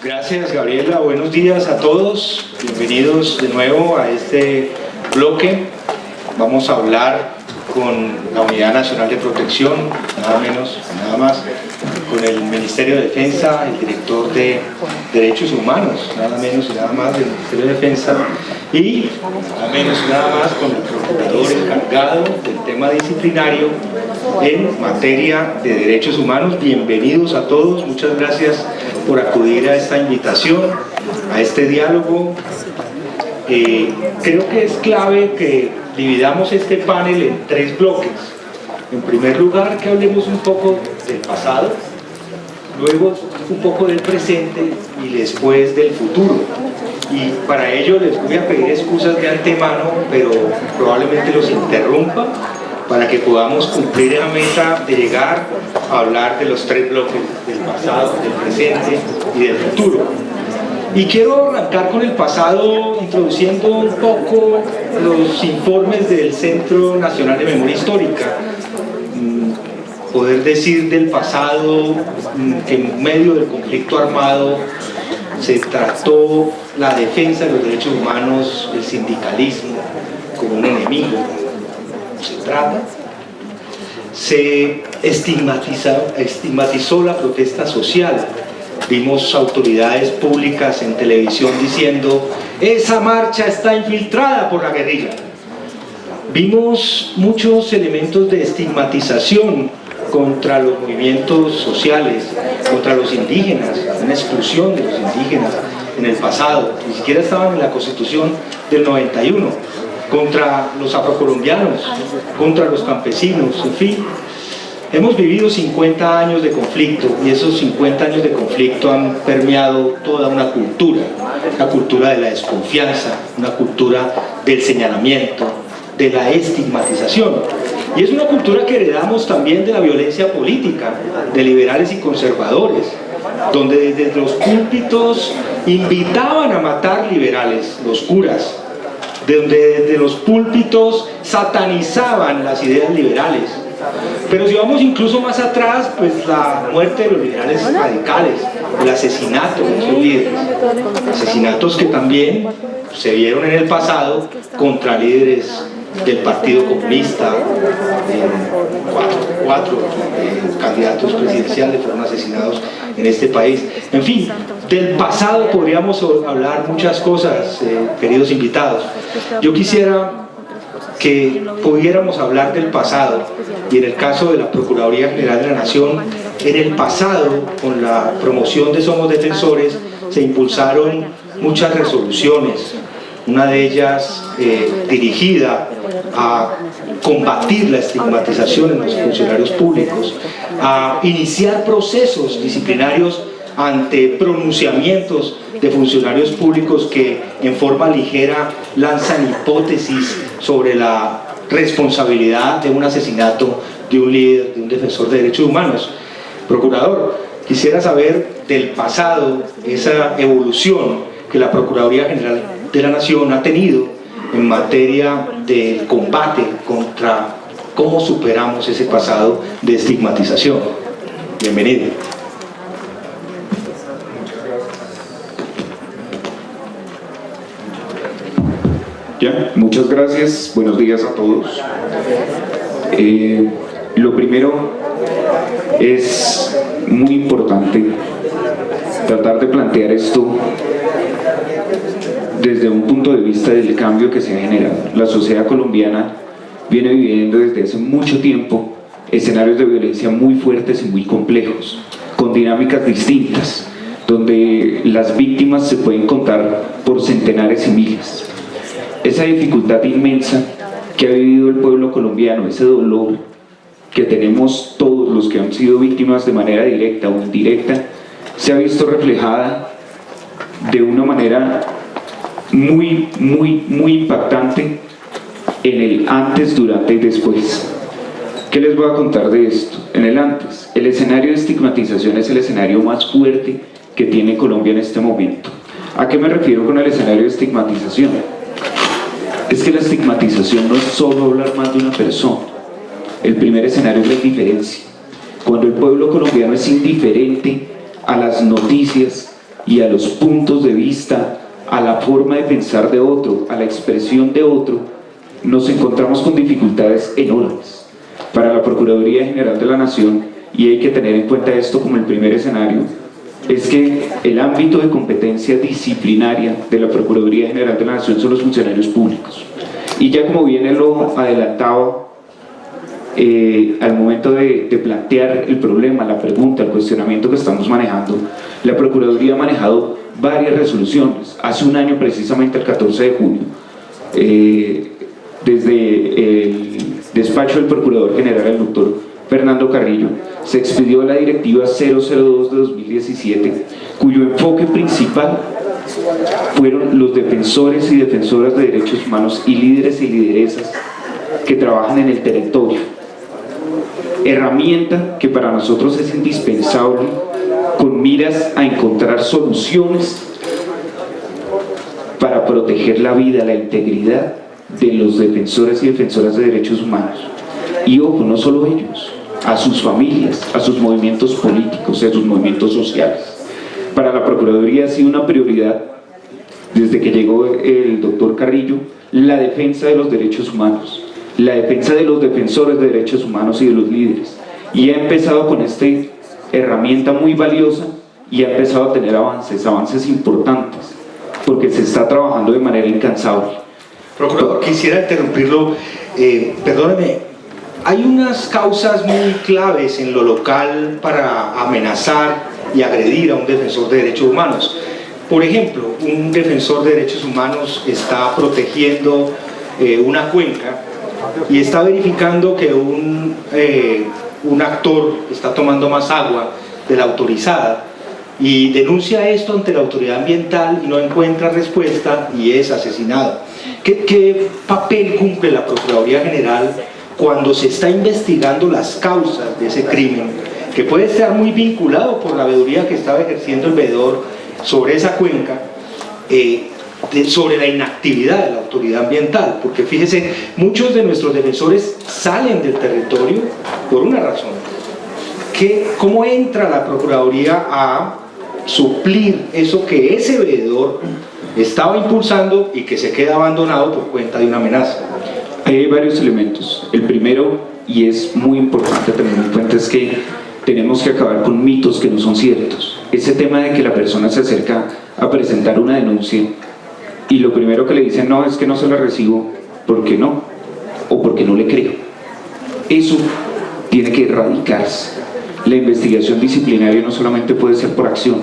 Gracias, Gabriela. Buenos días a todos. Bienvenidos de nuevo a este bloque. Vamos a hablar con la Unidad Nacional de Protección, nada menos, nada más, con el Ministerio de Defensa, el director de Derechos Humanos, nada menos y nada más del Ministerio de Defensa, y nada menos y nada más con el procurador encargado del tema disciplinario en materia de derechos humanos. Bienvenidos a todos, muchas gracias por acudir a esta invitación, a este diálogo. Creo que es clave que dividamos este panel en tres bloques. En primer lugar, que hablemos un poco del pasado, luego un poco del presente y después del futuro. Y para ello les voy a pedir excusas de antemano, pero probablemente los interrumpa para que podamos cumplir esa meta de llegar a hablar de los tres bloques, del pasado, del presente y del futuro. Y quiero arrancar con el pasado introduciendo un poco los informes del Centro Nacional de Memoria Histórica. Poder decir del pasado que en medio del conflicto armado se trató la defensa de los derechos humanos, el sindicalismo, como un enemigo. Se estigmatizó la protesta social. Vimos autoridades públicas en televisión diciendo: esa marcha está infiltrada por la guerrilla. Vimos muchos elementos de estigmatización contra los movimientos sociales, contra los indígenas, una exclusión de los indígenas en el pasado, ni siquiera estaban en la Constitución del 91, contra los afrocolombianos, contra los campesinos, en fin. Hemos vivido 50 años de conflicto y esos 50 años de conflicto han permeado toda una cultura de la desconfianza, una cultura del señalamiento, de la estigmatización. Y es una cultura que heredamos también de la violencia política, de liberales y conservadores, donde desde los púlpitos invitaban a matar liberales, los curas, donde desde los púlpitos satanizaban las ideas liberales. Pero si vamos incluso más atrás, pues la muerte de los liberales radicales, el asesinato de esos líderes, asesinatos que también se vieron en el pasado contra líderes del Partido Comunista. Cuatro candidatos presidenciales fueron asesinados en este país. En fin, del pasado podríamos hablar muchas cosas, queridos invitados. Yo quisiera que pudiéramos hablar del pasado, y en el caso de la Procuraduría General de la Nación, en el pasado, con la promoción de Somos Defensores, se impulsaron muchas resoluciones, una de ellas dirigida a combatir la estigmatización en los funcionarios públicos, a iniciar procesos disciplinarios ante pronunciamientos de funcionarios públicos que en forma ligera lanzan hipótesis sobre la responsabilidad de un asesinato de un líder, de un defensor de derechos humanos. Procurador, quisiera saber del pasado, esa evolución que la Procuraduría General de la Nación ha tenido en materia de combate contra cómo superamos ese pasado de estigmatización. Bienvenido. Muchas gracias, buenos días a todos. Lo primero es muy importante tratar de plantear esto desde un punto de vista del cambio que se ha generado. La sociedad colombiana viene viviendo desde hace mucho tiempo escenarios de violencia muy fuertes y muy complejos, con dinámicas distintas, donde las víctimas se pueden contar por centenares y miles. Esa dificultad inmensa que ha vivido el pueblo colombiano, ese dolor que tenemos todos los que han sido víctimas de manera directa o indirecta, se ha visto reflejada de una manera muy impactante en el antes, durante y después. ¿Qué les voy a contar de esto? En el antes, el escenario de estigmatización es el escenario más fuerte que tiene Colombia en este momento. ¿A qué me refiero con el escenario de estigmatización? Es que la estigmatización no es solo hablar mal de una persona. El primer escenario es la indiferencia. Cuando el pueblo colombiano es indiferente a las noticias, y a los puntos de vista, a la forma de pensar de otro, a la expresión de otro, nos encontramos con dificultades enormes. Para la Procuraduría General de la Nación, y hay que tener en cuenta esto como el primer escenario, es que el ámbito de competencia disciplinaria de la Procuraduría General de la Nación son los funcionarios públicos. Y ya como bien él lo adelantaba, al momento de plantear el problema, la pregunta, el cuestionamiento que estamos manejando, la Procuraduría ha manejado varias resoluciones. Hace un año, precisamente el 14 de junio, desde el despacho del Procurador General, el doctor Fernando Carrillo, se expidió la Directiva 002 de 2017, cuyo enfoque principal fueron los defensores y defensoras de derechos humanos y líderes y lideresas que trabajan en el territorio. Herramienta que para nosotros es indispensable con miras a encontrar soluciones para proteger la vida, la integridad de los defensores y defensoras de derechos humanos. Y ojo, no solo ellos, a sus familias, a sus movimientos políticos, a sus movimientos sociales. Para la Procuraduría ha sido una prioridad, desde que llegó el doctor Carrillo, la defensa de los derechos humanos, la defensa de los defensores de derechos humanos y de los líderes. Y ha empezado con esta herramienta muy valiosa y ha empezado a tener avances importantes, porque se está trabajando de manera incansable. Procurador, quisiera interrumpirlo, perdóneme. Hay unas causas muy claves en lo local para amenazar y agredir a un defensor de derechos humanos. Por ejemplo, un defensor de derechos humanos está protegiendo una cuenca y está verificando que un actor está tomando más agua de la autorizada y denuncia esto ante la autoridad ambiental y no encuentra respuesta y es asesinado. ¿Qué papel cumple la Procuraduría General cuando se está investigando las causas de ese crimen, que puede estar muy vinculado por la veeduría que estaba ejerciendo el veedor sobre esa cuenca, sobre la inactividad de la autoridad ambiental? Porque fíjese, muchos de nuestros defensores salen del territorio por una razón. ¿Cómo entra la Procuraduría a suplir eso que ese veedor estaba impulsando y que se queda abandonado por cuenta de una amenaza? Hay varios elementos. El primero, y es muy importante tener en cuenta, es que tenemos que acabar con mitos que no son ciertos. Ese tema de que la persona se acerca a presentar una denuncia y lo primero que le dicen, no, es que no se la recibo, ¿por qué no? O porque no le creo. Eso tiene que erradicarse. La investigación disciplinaria no solamente puede ser por acción.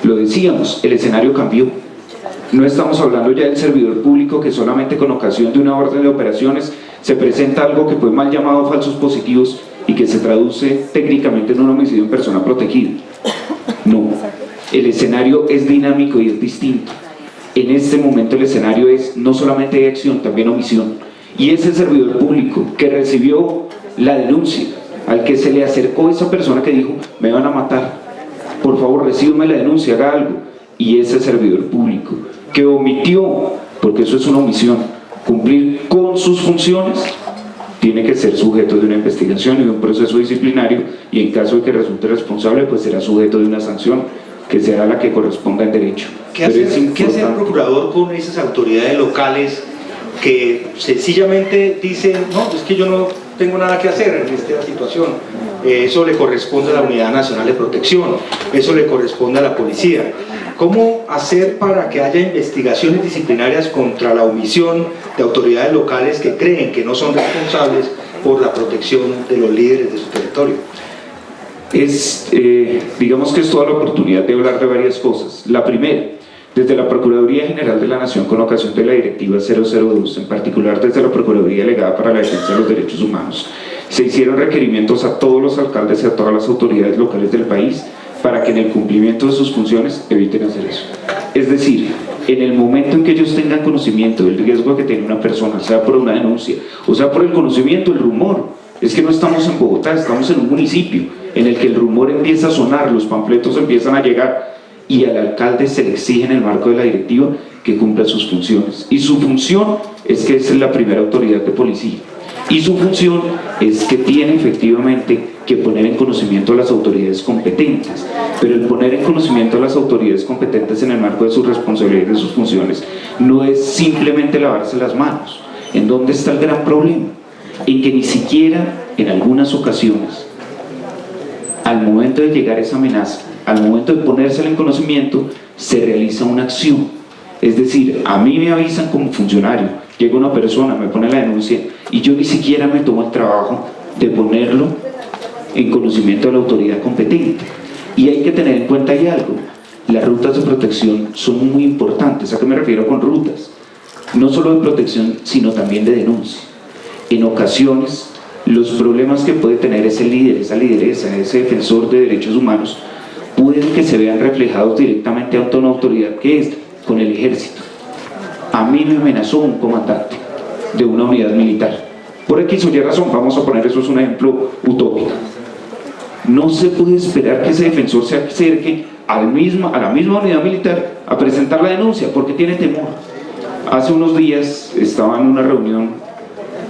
Lo decíamos, el escenario cambió. No estamos hablando ya del servidor público que solamente con ocasión de una orden de operaciones se presenta algo que fue mal llamado falsos positivos y que se traduce técnicamente en un homicidio en persona protegida. No, el escenario es dinámico y es distinto. En este momento el escenario es no solamente de acción, también omisión. Y ese servidor público que recibió la denuncia, al que se le acercó esa persona que dijo, me van a matar, por favor recíbeme la denuncia, haga algo. Y ese servidor público que omitió, porque eso es una omisión, cumplir con sus funciones, tiene que ser sujeto de una investigación y de un proceso disciplinario, y en caso de que resulte responsable, pues será sujeto de una sanción que será la que corresponda en derecho. ¿Qué hace el procurador con esas autoridades locales que sencillamente dicen, no, es que yo no tengo nada que hacer en esta situación? Eso le corresponde a la Unidad Nacional de Protección, eso le corresponde a la policía. ¿Cómo hacer para que haya investigaciones disciplinarias contra la omisión de autoridades locales que creen que no son responsables por la protección de los líderes de su territorio? Digamos que es toda la oportunidad de hablar de varias cosas. La primera, desde la Procuraduría General de la Nación, con ocasión de la Directiva 002, en particular desde la Procuraduría Delegada para la Defensa de los Derechos Humanos, se hicieron requerimientos a todos los alcaldes y a todas las autoridades locales del país para que en el cumplimiento de sus funciones eviten hacer eso. Es decir, en el momento en que ellos tengan conocimiento del riesgo que tiene una persona, sea por una denuncia o sea por el conocimiento, el rumor, es que no estamos en Bogotá, estamos en un municipio en el que el rumor empieza a sonar, los panfletos empiezan a llegar y al alcalde se le exige en el marco de la directiva que cumpla sus funciones. Y su función es que es la primera autoridad de policía Y su función es que tiene efectivamente que poner en conocimiento a las autoridades competentes, pero el poner en conocimiento a las autoridades competentes en el marco de sus responsabilidades y de sus funciones no es simplemente lavarse las manos. ¿En dónde está el gran problema? En que ni siquiera en algunas ocasiones, al momento de llegar esa amenaza, al momento de ponérsela en conocimiento, se realiza una acción. Es decir, a mí me avisan como funcionario, llega una persona, me pone la denuncia y yo ni siquiera me tomo el trabajo de ponerlo en conocimiento de la autoridad competente. Y hay que tener en cuenta ahí algo: las rutas de protección son muy importantes. ¿A qué me refiero con rutas? No solo de protección, sino también de denuncia. En ocasiones, los problemas que puede tener ese líder, esa lideresa, ese defensor de derechos humanos, pueden que se vean reflejados directamente ante una autoridad que es con el ejército. A mí me amenazó un comandante de una unidad militar. Por X o Y razón, vamos a poner, eso es un ejemplo utópico. No se puede esperar que ese defensor se acerque a la misma unidad militar a presentar la denuncia, porque tiene temor. Hace unos días estaba en una reunión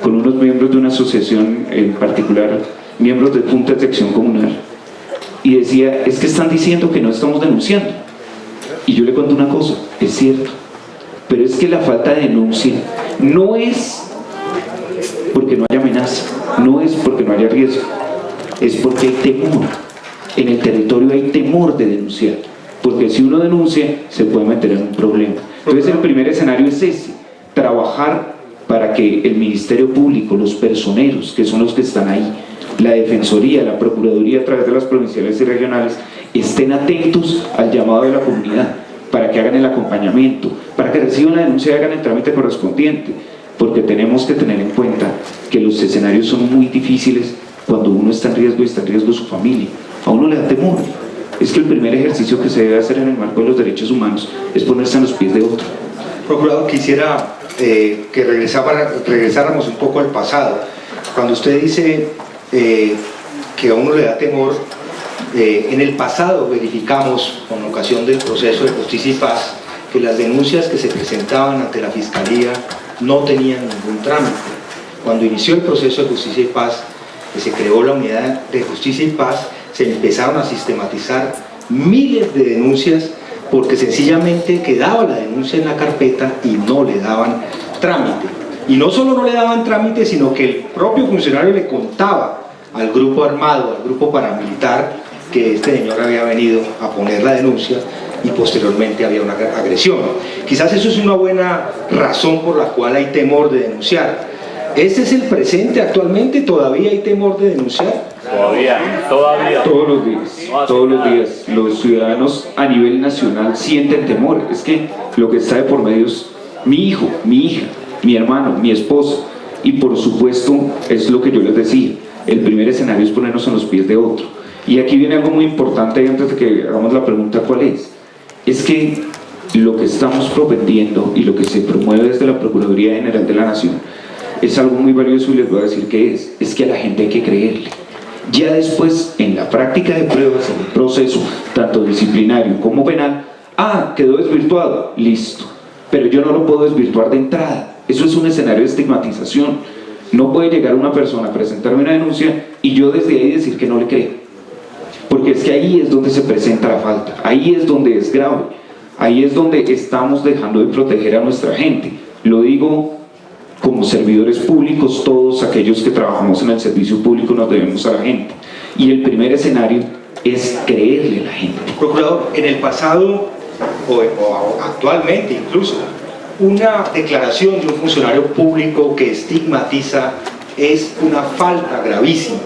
con unos miembros de una asociación, en particular miembros de juntas de acción comunal, y decía: es que están diciendo que no estamos denunciando. Y yo le cuento una cosa: es cierto, pero es que la falta de denuncia no es porque no haya amenaza, no es porque no haya riesgo, es porque hay temor. En el territorio hay temor de denunciar, porque si uno denuncia se puede meter en un problema. Entonces el primer escenario es ese: trabajar para que el Ministerio Público, los personeros, que son los que están ahí, la Defensoría, la Procuraduría a través de las provinciales y regionales, estén atentos al llamado de la comunidad, para que hagan el acompañamiento, para que reciban la denuncia y hagan el trámite correspondiente, porque tenemos que tener en cuenta que los escenarios son muy difíciles cuando uno está en riesgo y está en riesgo su familia. A uno le da temor. Es que el primer ejercicio que se debe hacer en el marco de los derechos humanos es ponerse en los pies de otro. Procurador, quisiera que regresáramos un poco al pasado. Cuando usted dice que a uno le da temor, en el pasado verificamos, con ocasión del proceso de justicia y paz, que las denuncias que se presentaban ante la Fiscalía no tenían ningún trámite. Cuando inició el proceso de justicia y paz, que se creó la unidad de justicia y paz, se empezaron a sistematizar miles de denuncias porque sencillamente quedaba la denuncia en la carpeta y no le daban trámite. Y no solo no le daban trámite, sino que el propio funcionario le contaba al grupo armado, al grupo paramilitar, que este señor había venido a poner la denuncia y posteriormente había una agresión. Quizás eso es una buena razón por la cual hay temor de denunciar. ¿Este es el presente actualmente? ¿Todavía hay temor de denunciar? Todavía. Todos los días los ciudadanos a nivel nacional sienten temor. Es que lo que está de por medio es mi hijo, mi hija, mi hermano, mi esposa, y por supuesto es lo que yo les decía: el primer escenario es ponernos en los pies de otro. Y aquí viene algo muy importante antes de que hagamos la pregunta ¿cuál es? Es que lo que estamos propendiendo y lo que se promueve desde la Procuraduría General de la Nación es algo muy valioso, y les voy a decir qué es que a la gente hay que creerle. Ya después, en la práctica de pruebas, en el proceso, tanto disciplinario como penal, quedó desvirtuado, listo, pero yo no lo puedo desvirtuar de entrada. Eso es un escenario de estigmatización. No puede llegar una persona a presentarme una denuncia y yo desde ahí decir que no le creo, porque es que ahí es donde se presenta la falta, ahí es donde es grave, ahí es donde estamos dejando de proteger a nuestra gente. Lo digo como servidores públicos, todos aquellos que trabajamos en el servicio público nos debemos a la gente, y el primer escenario es creerle a la gente. Procurador, en el pasado o actualmente incluso, una declaración de un funcionario público que estigmatiza es una falta gravísima.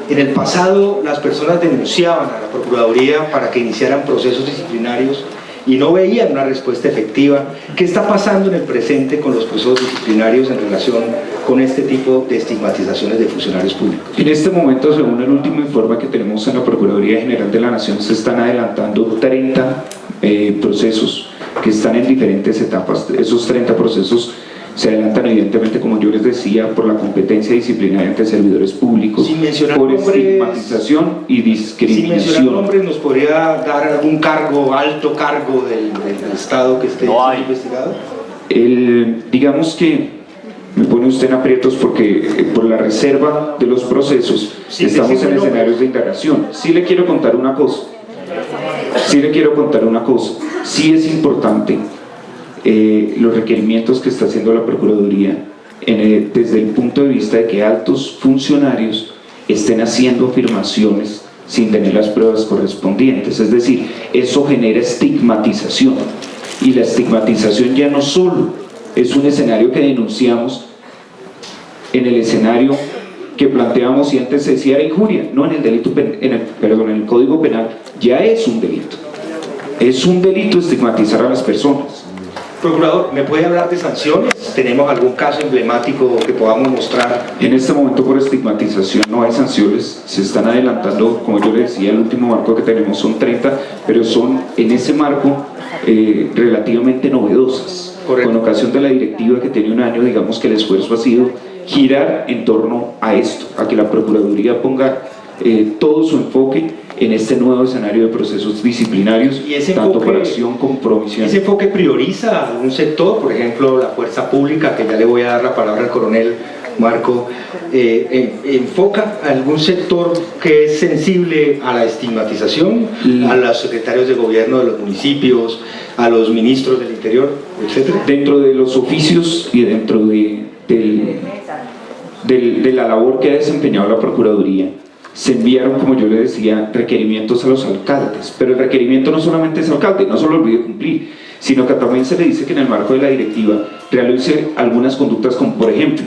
En el pasado las personas denunciaban a la Procuraduría para que iniciaran procesos disciplinarios y no veían una respuesta efectiva. ¿Qué está pasando en el presente con los procesos disciplinarios en relación con este tipo de estigmatizaciones de funcionarios públicos? En este momento, según el último informe que tenemos en la Procuraduría General de la Nación, se están adelantando 30 procesos que están en diferentes etapas. Esos 30 procesos se adelantan evidentemente, como yo les decía, por la competencia disciplinaria ante servidores públicos, por estigmatización y discriminación. Sin mencionar nombres, ¿nos podría dar algún cargo, alto cargo del Estado que esté investigado? Digamos que me pone usted en aprietos porque por la reserva de los procesos estamos en escenarios de indagación. Sí le quiero contar una cosa, sí es importante los requerimientos que está haciendo la Procuraduría desde el punto de vista de que altos funcionarios estén haciendo afirmaciones sin tener las pruebas correspondientes, es decir, eso genera estigmatización, y la estigmatización ya no solo es un escenario que denunciamos en el escenario que planteamos y antes se decía era injuria, no, en el Código Penal ya es un delito estigmatizar a las personas. Procurador, ¿me puede hablar de sanciones? ¿Tenemos algún caso emblemático que podamos mostrar? En este momento por estigmatización no hay sanciones, se están adelantando, como yo le decía, el último marco que tenemos son 30, pero son en ese marco relativamente novedosas. Correcto. Con ocasión de la directiva que tiene un año, digamos que el esfuerzo ha sido girar en torno a esto, a que la Procuraduría ponga todo su enfoque en este nuevo escenario de procesos disciplinarios, tanto para acción como por omisión. ¿Ese enfoque prioriza algún sector? Por ejemplo, la fuerza pública, que ya le voy a dar la palabra al coronel Marco, ¿enfoca algún sector que es sensible a la estigmatización? ¿A los secretarios de gobierno de los municipios, a los ministros del interior, etcétera? Dentro de los oficios y dentro de la labor que ha desempeñado la Procuraduría, se enviaron, como yo le decía, requerimientos a los alcaldes, pero el requerimiento no solamente es alcalde, no solo olvide cumplir, sino que también se le dice que en el marco de la directiva realice algunas conductas como, por ejemplo,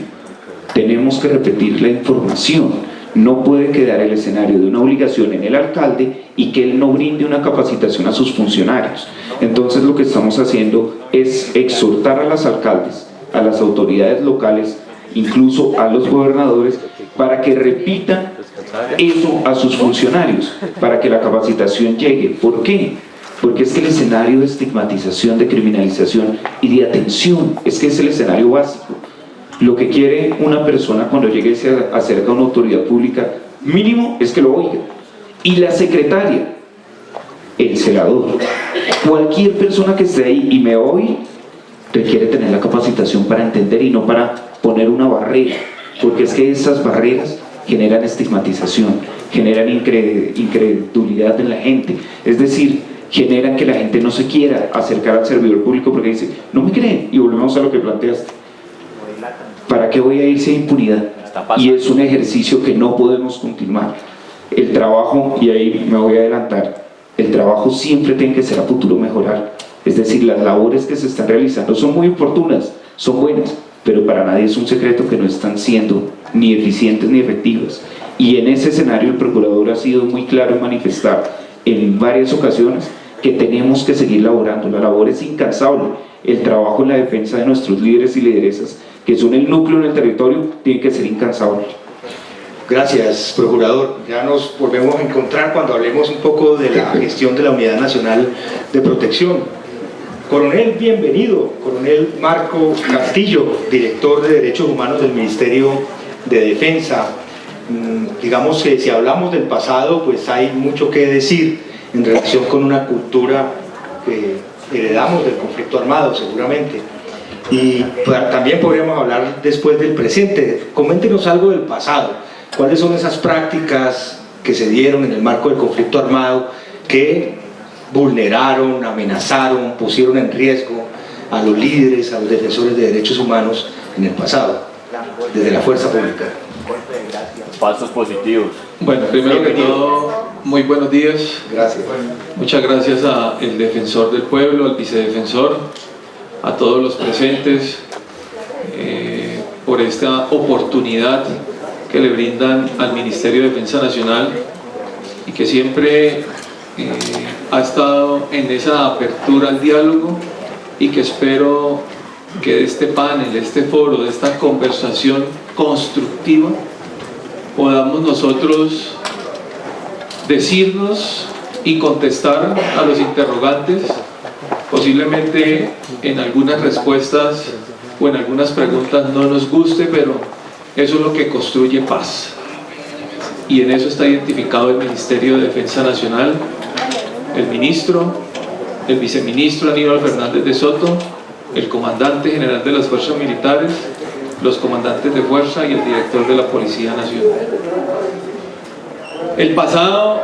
tenemos que repetir la información, no puede quedar el escenario de una obligación en el alcalde y que él no brinde una capacitación a sus funcionarios. Entonces lo que estamos haciendo es exhortar a los alcaldes, a las autoridades locales, incluso a los gobernadores, para que repitan eso a sus funcionarios, para que la capacitación llegue. ¿Por qué? Porque es que el escenario de estigmatización, de criminalización y de atención, es que es el escenario básico. Lo que quiere una persona cuando llegue y se acerca a una autoridad pública, mínimo es que lo oiga. Y la secretaria, el celador, cualquier persona que esté ahí y me oye, requiere tener la capacitación para entender y no para poner una barrera, porque es que esas barreras generan estigmatización, generan incredulidad en la gente, es decir, generan que la gente no se quiera acercar al servidor público porque dice, no me creen, y volvemos a lo que planteaste, ¿para qué voy a ir si hay impunidad? Y es un ejercicio que no podemos continuar. El trabajo, y ahí me voy a adelantar, el trabajo siempre tiene que ser a futuro mejorar, es decir, las labores que se están realizando son muy oportunas, son buenas, pero para nadie es un secreto que no están siendo ni eficientes ni efectivas. Y en ese escenario el procurador ha sido muy claro en manifestar en varias ocasiones que tenemos que seguir laborando. La labor es incansable, el trabajo en la defensa de nuestros líderes y lideresas, que son el núcleo en el territorio, tiene que ser incansable. Gracias, procurador. Ya nos volvemos a encontrar cuando hablemos un poco de la gestión de la Unidad Nacional de Protección. Coronel, bienvenido. Coronel Marco Castillo, director de Derechos Humanos del Ministerio de Defensa. Digamos que si hablamos del pasado, pues hay mucho que decir en relación con una cultura que heredamos del conflicto armado, seguramente. Y también podríamos hablar después del presente. Coméntenos algo del pasado. ¿Cuáles son esas prácticas que se dieron en el marco del conflicto armado que vulneraron, amenazaron, pusieron en riesgo a los líderes, a los defensores de derechos humanos en el pasado, desde la fuerza pública? Falsos positivos. Bueno, primero que todo, muy buenos días. Gracias. Muchas gracias al defensor del pueblo, al vicedefensor, a todos los presentes por esta oportunidad que le brindan al Ministerio de Defensa Nacional y que siempre ha estado en esa apertura al diálogo, y que espero que de este panel, de este foro, de esta conversación constructiva podamos nosotros decirnos y contestar a los interrogantes. Posiblemente en algunas respuestas o en algunas preguntas no nos guste, pero eso es lo que construye paz, y en eso está identificado el Ministerio de Defensa Nacional, el ministro, el viceministro Aníbal Fernández de Soto, el comandante general de las fuerzas militares, los comandantes de fuerza y el director de la Policía Nacional. El pasado,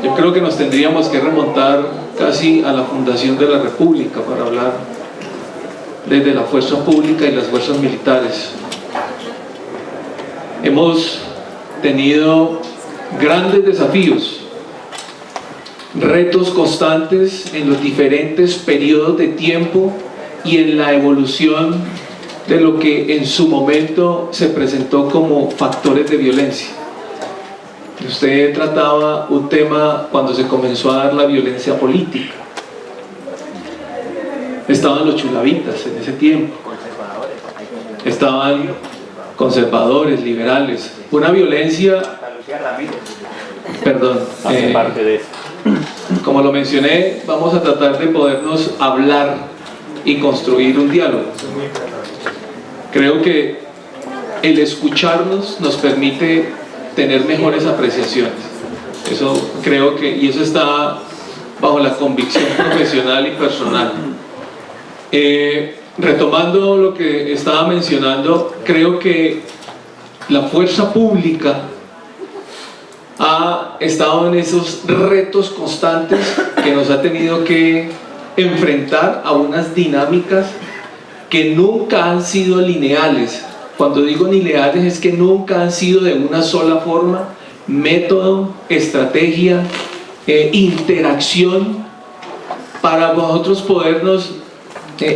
yo creo que nos tendríamos que remontar casi a la fundación de la República para hablar desde la fuerza pública y las fuerzas militares. Hemos tenido grandes desafíos, retos constantes en los diferentes periodos de tiempo y en la evolución de lo que en su momento se presentó como factores de violencia. Usted trataba un tema cuando se comenzó a dar la violencia política. Estaban los chulavitas en ese tiempo, estaban conservadores, liberales, una violencia, perdón, Hace parte de eso. como lo mencioné, vamos a tratar de podernos hablar y construir un diálogo. Creo que el escucharnos nos permite tener mejores apreciaciones. Eso creo que, y eso está bajo la convicción profesional y personal. Retomando lo que estaba mencionando, creo que la fuerza pública ha estado en esos retos constantes que nos ha tenido que enfrentar a unas dinámicas que nunca han sido lineales. Cuando digo lineales es que nunca han sido de una sola forma, método, estrategia, interacción, para nosotros podernos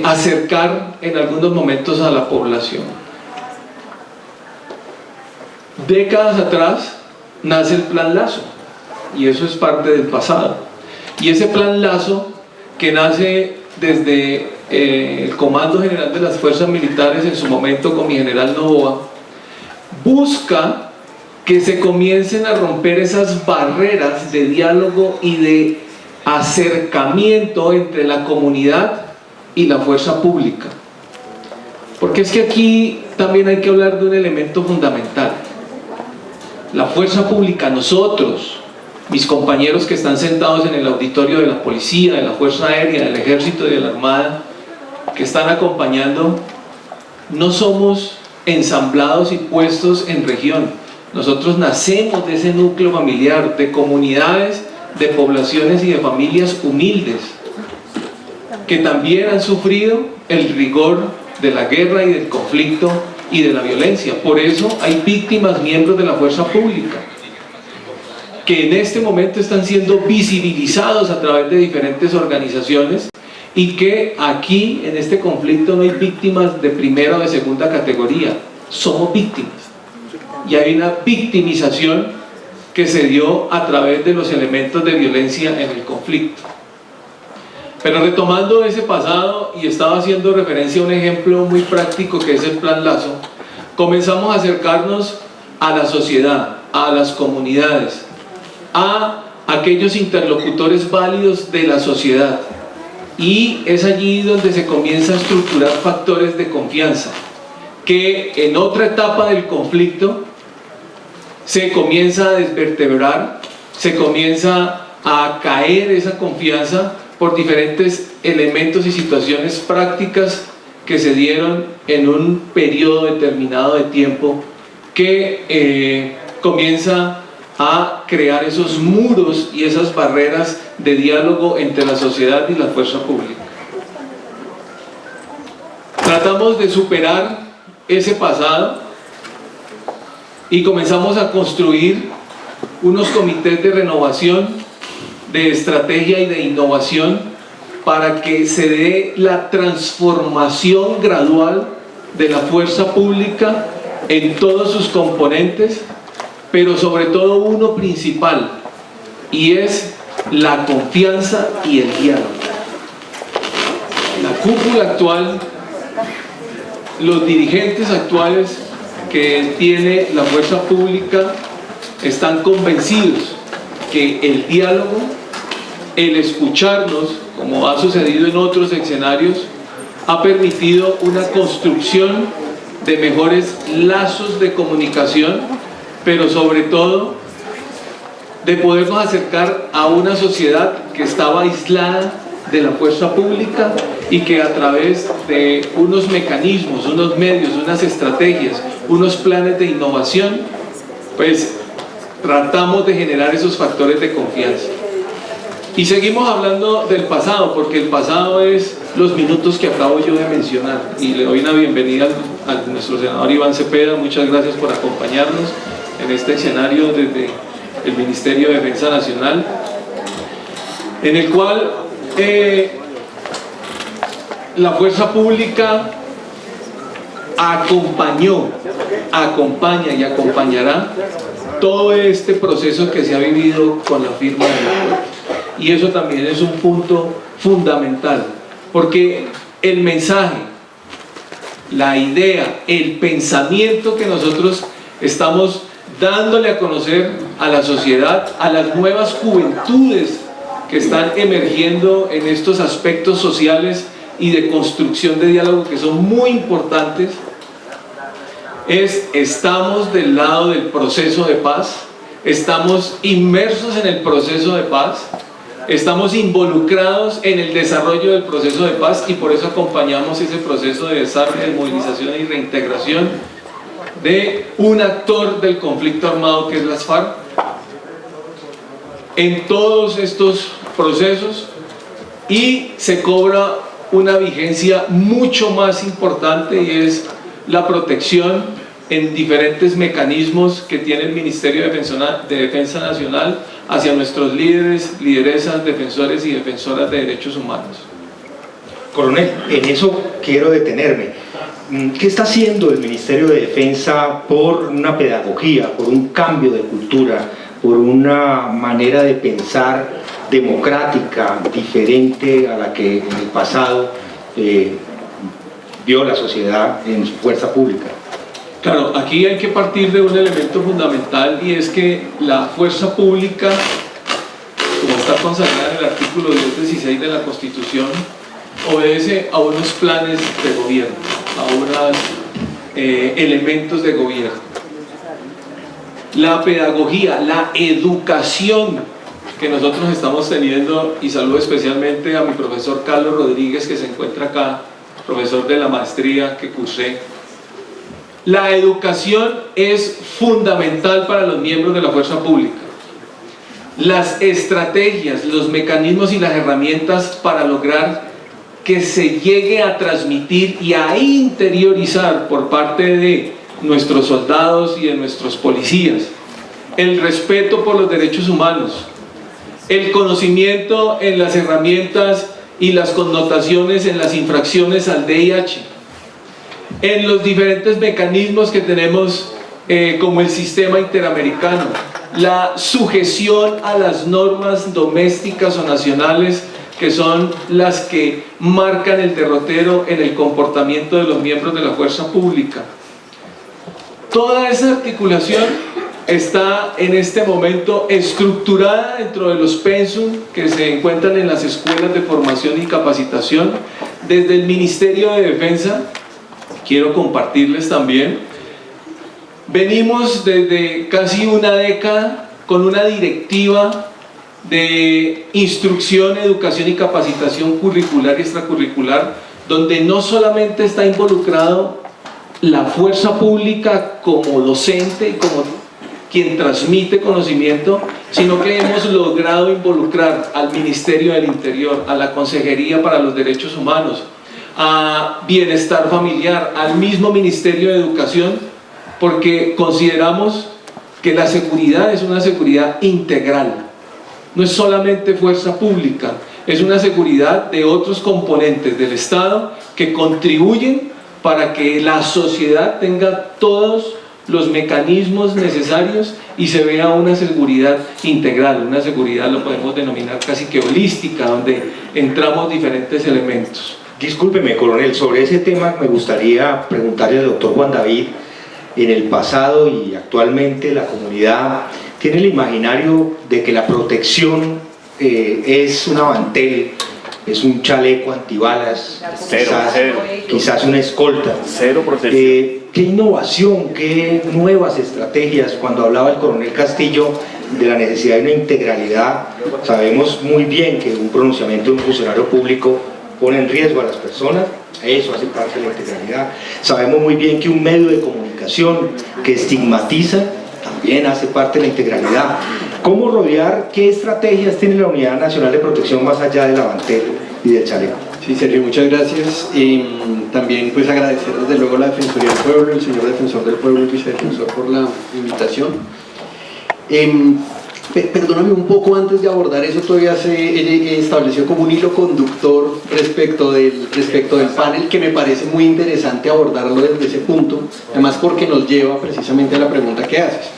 acercar en algunos momentos a la población. Décadas atrás nace el Plan Lazo, y eso es parte del pasado. Y ese Plan Lazo, que nace desde el Comando General de las Fuerzas Militares, en su momento con mi general Novoa, busca que se comiencen a romper esas barreras de diálogo y de acercamiento entre la comunidad y la fuerza pública. Porque es que aquí también hay que hablar de un elemento fundamental. La fuerza pública, nosotros, mis compañeros que están sentados en el auditorio de la policía, de la Fuerza Aérea, del Ejército y de la Armada, que están acompañando, no somos ensamblados y puestos en región. Nosotros nacemos de ese núcleo familiar, de comunidades, de poblaciones y de familias humildes, que también han sufrido el rigor de la guerra y del conflicto y de la violencia. Por eso hay víctimas, miembros de la fuerza pública, que en este momento están siendo visibilizados a través de diferentes organizaciones, y que aquí en este conflicto no hay víctimas de primera o de segunda categoría, somos víctimas, y hay una victimización que se dio a través de los elementos de violencia en el conflicto. Pero retomando ese pasado, y estaba haciendo referencia a un ejemplo muy práctico que es el Plan Lazo, comenzamos a acercarnos a la sociedad, a las comunidades, a aquellos interlocutores válidos de la sociedad, y es allí donde se comienza a estructurar factores de confianza, que en otra etapa del conflicto se comienza a desvertebrar, se comienza a caer esa confianza por diferentes elementos y situaciones prácticas que se dieron en un periodo determinado de tiempo, que comienza a crear esos muros y esas barreras de diálogo entre la sociedad y la fuerza pública. Tratamos de superar ese pasado y comenzamos a construir unos comités de renovación, de estrategia y de innovación, para que se dé la transformación gradual de la fuerza pública en todos sus componentes, pero sobre todo uno principal, y es la confianza y el diálogo. La cúpula actual, los dirigentes actuales que tiene la fuerza pública, están convencidos que el diálogo, el escucharnos, como ha sucedido en otros escenarios, ha permitido una construcción de mejores lazos de comunicación, pero sobre todo de podernos acercar a una sociedad que estaba aislada de la fuerza pública y que a través de unos mecanismos, unos medios, unas estrategias, unos planes de innovación, pues tratamos de generar esos factores de confianza. Y seguimos hablando del pasado, porque el pasado es los minutos que acabo yo de mencionar. Y le doy una bienvenida a nuestro senador Iván Cepeda. Muchas gracias por acompañarnos en este escenario desde el Ministerio de Defensa Nacional, en el cual la fuerza pública acompaña y acompañará todo este proceso que se ha vivido con la firma del acuerdo. Y eso también es un punto fundamental, porque el mensaje, la idea, el pensamiento que nosotros estamos dándole a conocer a la sociedad, a las nuevas juventudes que están emergiendo en estos aspectos sociales y de construcción de diálogo que son muy importantes, estamos del lado del proceso de paz, estamos inmersos en el proceso de paz, estamos involucrados en el desarrollo del proceso de paz, y por eso acompañamos ese proceso de desarme, de movilización y reintegración de un actor del conflicto armado que es las FARC. En todos estos procesos, y se cobra una vigencia mucho más importante, y es la protección en diferentes mecanismos que tiene el Ministerio de Defensa Nacional hacia nuestros líderes, lideresas, defensores y defensoras de derechos humanos. Coronel, en eso quiero detenerme. ¿Qué está haciendo el Ministerio de Defensa por una pedagogía, por un cambio de cultura, por una manera de pensar democrática, diferente a la que en el pasado vio la sociedad en su fuerza pública? Claro, aquí hay que partir de un elemento fundamental, y es que la fuerza pública, como está consagrada en el artículo 16 de la Constitución, obedece a unos planes de gobierno, a unos elementos de gobierno. La pedagogía, la educación que nosotros estamos teniendo, y saludo especialmente a mi profesor Carlos Rodríguez, que se encuentra acá, profesor de la maestría que cursé. La educación es fundamental para los miembros de la fuerza pública. Las estrategias, los mecanismos y las herramientas para lograr que se llegue a transmitir y a interiorizar por parte de nuestros soldados y de nuestros policías el respeto por los derechos humanos, el conocimiento en las herramientas y las connotaciones en las infracciones al VIH, en los diferentes mecanismos que tenemos como el sistema interamericano, la sujeción a las normas domésticas o nacionales que son las que marcan el derrotero en el comportamiento de los miembros de la fuerza pública. Toda esa articulación está en este momento estructurada dentro de los pensum que se encuentran en las escuelas de formación y capacitación desde el Ministerio de Defensa. Quiero compartirles también, venimos desde casi una década con una directiva de instrucción, educación y capacitación curricular y extracurricular, donde no solamente está involucrado la fuerza pública como docente y como quien transmite conocimiento, sino que hemos logrado involucrar al Ministerio del Interior, a la Consejería para los Derechos Humanos, a Bienestar Familiar, al mismo Ministerio de Educación, porque consideramos que la seguridad es una seguridad integral, no es solamente fuerza pública, es una seguridad de otros componentes del Estado que contribuyen para que la sociedad tenga todos los mecanismos necesarios y se vea una seguridad integral, una seguridad lo podemos denominar casi que holística, donde entramos diferentes elementos. Discúlpeme, coronel, sobre ese tema me gustaría preguntarle al doctor Juan David. En el pasado y actualmente la comunidad tiene el imaginario de que la protección es un avantel, es un chaleco antibalas, quizás una escolta. Cero protección. ¿Qué innovación, qué nuevas estrategias? Cuando hablaba el coronel Castillo de la necesidad de una integralidad, sabemos muy bien que un pronunciamiento de un funcionario público pone en riesgo a las personas, eso hace parte de la integralidad. Sabemos muy bien que un medio de comunicación que estigmatiza también hace parte de la integralidad. ¿Cómo rodear? ¿Qué estrategias tiene la Unidad Nacional de Protección más allá del avantero y del chaleco? Sí, Sergio, muchas gracias. También pues agradecer desde luego a la Defensoría del Pueblo, el señor Defensor del Pueblo, el Vicedefensor por la invitación. Perdóname un poco antes de abordar eso, todavía se estableció como un hilo conductor respecto del panel, que me parece muy interesante abordarlo desde ese punto, además porque nos lleva precisamente a la pregunta que haces,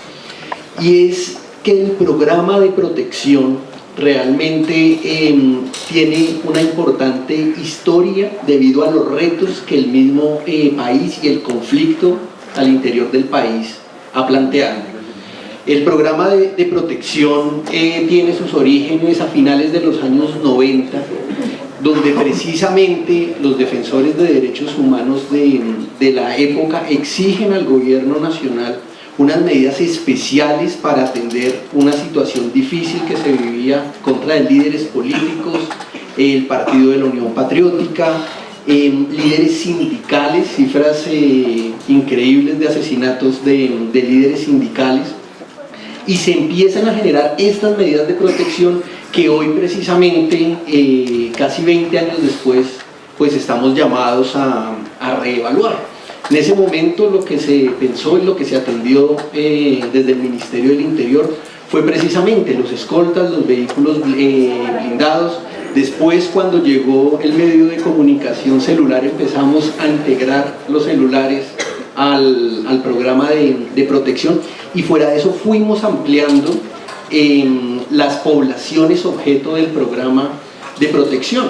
y es que el programa de protección realmente tiene una importante historia debido a los retos que el mismo país y el conflicto al interior del país ha planteado. El programa de protección tiene sus orígenes a finales de los años 90, donde precisamente los defensores de derechos humanos de la época exigen al gobierno nacional unas medidas especiales para atender una situación difícil que se vivía contra líderes políticos, el Partido de la Unión Patriótica, líderes sindicales, cifras increíbles de asesinatos de líderes sindicales, y se empiezan a generar estas medidas de protección que hoy precisamente, casi 20 años después, pues estamos llamados a reevaluar. En ese momento lo que se pensó y lo que se atendió desde el Ministerio del Interior fue precisamente los escoltas, los vehículos blindados. Después, cuando llegó el medio de comunicación celular, empezamos a integrar los celulares al programa de protección, y fuera de eso fuimos ampliando las poblaciones objeto del programa de protección.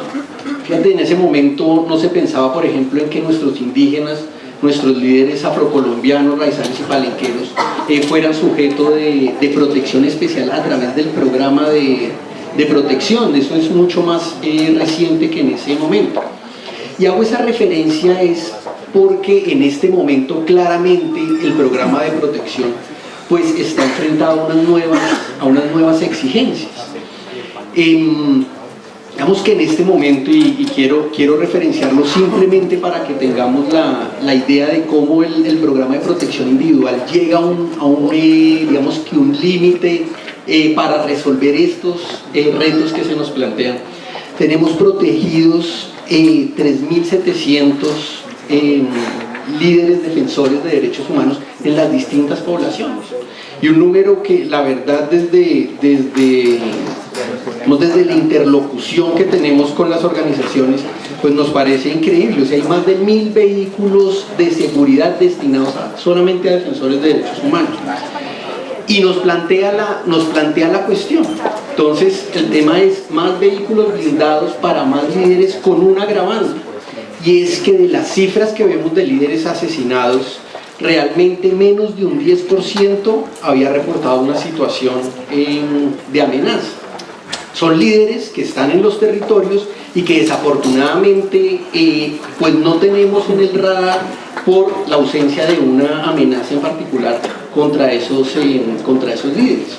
Fíjate, en ese momento no se pensaba, por ejemplo, en que nuestros indígenas, nuestros líderes afrocolombianos, raizanos y palenqueros fueran sujeto de protección especial a través del programa de protección. Eso es mucho más reciente que en ese momento. Y hago esa referencia es porque en este momento claramente el programa de protección pues está enfrentado a unas nuevas exigencias. Digamos que en este momento, y quiero referenciarlo simplemente para que tengamos la idea de cómo el programa de protección individual llega a un digamos que un límite para resolver estos retos que se nos plantean. Tenemos protegidos 3.700 líderes defensores de derechos humanos en las distintas poblaciones, y un número que la verdad desde la interlocución que tenemos con las organizaciones pues nos parece increíble. O sea, hay más de 1.000 vehículos de seguridad destinados solamente a defensores de derechos humanos, y nos plantea la cuestión. Entonces el tema es más vehículos blindados para más líderes, con un agravante, y es que de las cifras que vemos de líderes asesinados, realmente menos de un 10% había reportado una situación de amenaza. Son líderes que están en los territorios y que desafortunadamente pues no tenemos en el radar por la ausencia de una amenaza en particular contra esos líderes.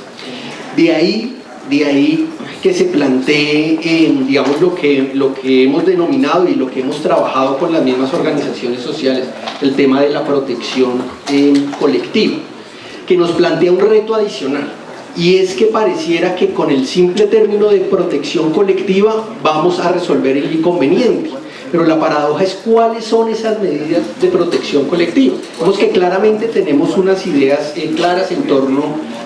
De ahí que se plantee, digamos, lo que hemos denominado y lo que hemos trabajado con las mismas organizaciones sociales, el tema de la protección colectiva, que nos plantea un reto adicional, y es que pareciera que con el simple término de protección colectiva vamos a resolver el inconveniente. Pero la paradoja es cuáles son esas medidas de protección colectiva. Vemos que claramente tenemos unas ideas claras en torno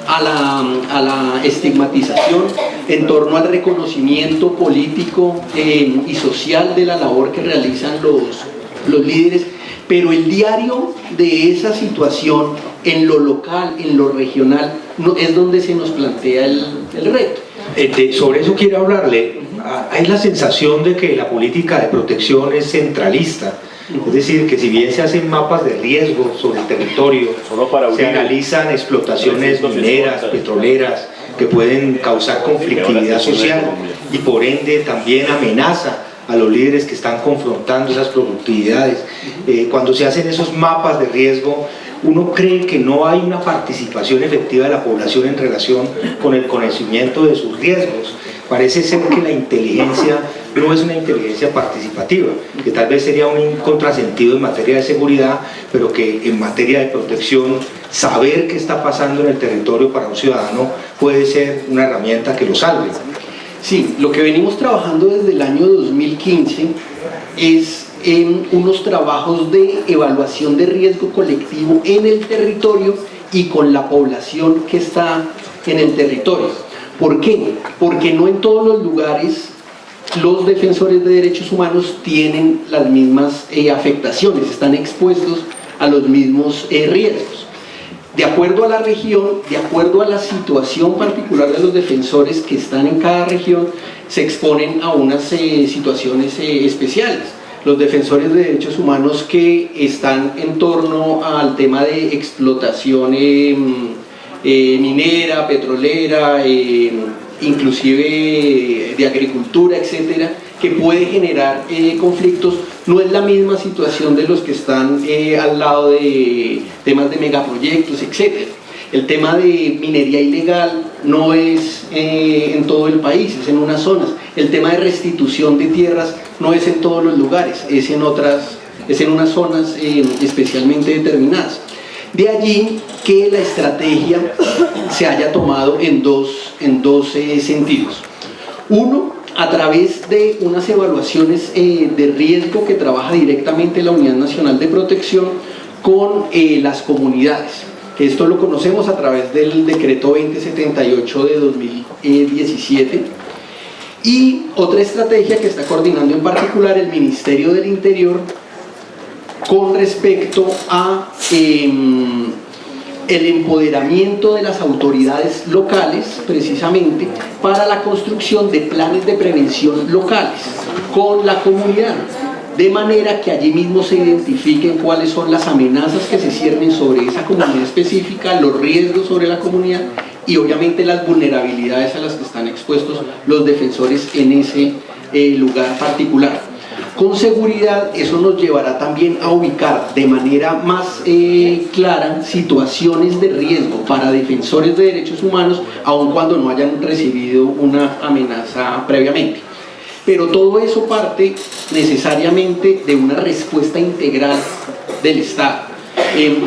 a la estigmatización, en torno al reconocimiento político y social de la labor que realizan los líderes, pero el diario de esa situación en lo local, en lo regional, es donde se nos plantea el reto. Sobre eso quiero hablarle. Hay la sensación de que la política de protección es centralista, es decir, que si bien se hacen mapas de riesgo sobre el territorio, se analizan explotaciones mineras, petroleras, que pueden causar conflictividad social y por ende también amenaza a los líderes que están confrontando esas productividades. Cuando se hacen esos mapas de riesgo, uno cree que no hay una participación efectiva de la población en relación con el conocimiento de sus riesgos. Parece ser que la inteligencia no es una inteligencia participativa, que tal vez sería un contrasentido en materia de seguridad, pero que en materia de protección, saber qué está pasando en el territorio para un ciudadano puede ser una herramienta que lo salve. Sí, lo que venimos trabajando desde el año 2015 es en unos trabajos de evaluación de riesgo colectivo en el territorio y con la población que está en el territorio. ¿Por qué? Porque no en todos los lugares los defensores de derechos humanos tienen las mismas afectaciones, están expuestos a los mismos riesgos. De acuerdo a la región, de acuerdo a la situación particular de los defensores que están en cada región, se exponen a unas situaciones especiales. Los defensores de derechos humanos que están en torno al tema de explotación minera, petrolera, inclusive de agricultura, etcétera, que puede generar conflictos, no es la misma situación de los que están al lado de temas de megaproyectos, etcétera. El tema de minería ilegal no es en todo el país, es en unas zonas. El tema de restitución de tierras no es en todos los lugares, es en unas zonas especialmente determinadas. De allí que la estrategia se haya tomado en dos sentidos. Uno, a través de unas evaluaciones de riesgo que trabaja directamente la Unidad Nacional de Protección con las comunidades. Esto lo conocemos a través del decreto 2078 de 2017. Y otra estrategia que está coordinando en particular el Ministerio del Interior con respecto a el empoderamiento de las autoridades locales, precisamente, para la construcción de planes de prevención locales con la comunidad, de manera que allí mismo se identifiquen cuáles son las amenazas que se ciernen sobre esa comunidad específica, los riesgos sobre la comunidad y obviamente las vulnerabilidades a las que están expuestos los defensores en ese lugar particular. Con seguridad eso nos llevará también a ubicar de manera más clara situaciones de riesgo para defensores de derechos humanos, aun cuando no hayan recibido una amenaza previamente. Pero todo eso parte necesariamente de una respuesta integral del Estado.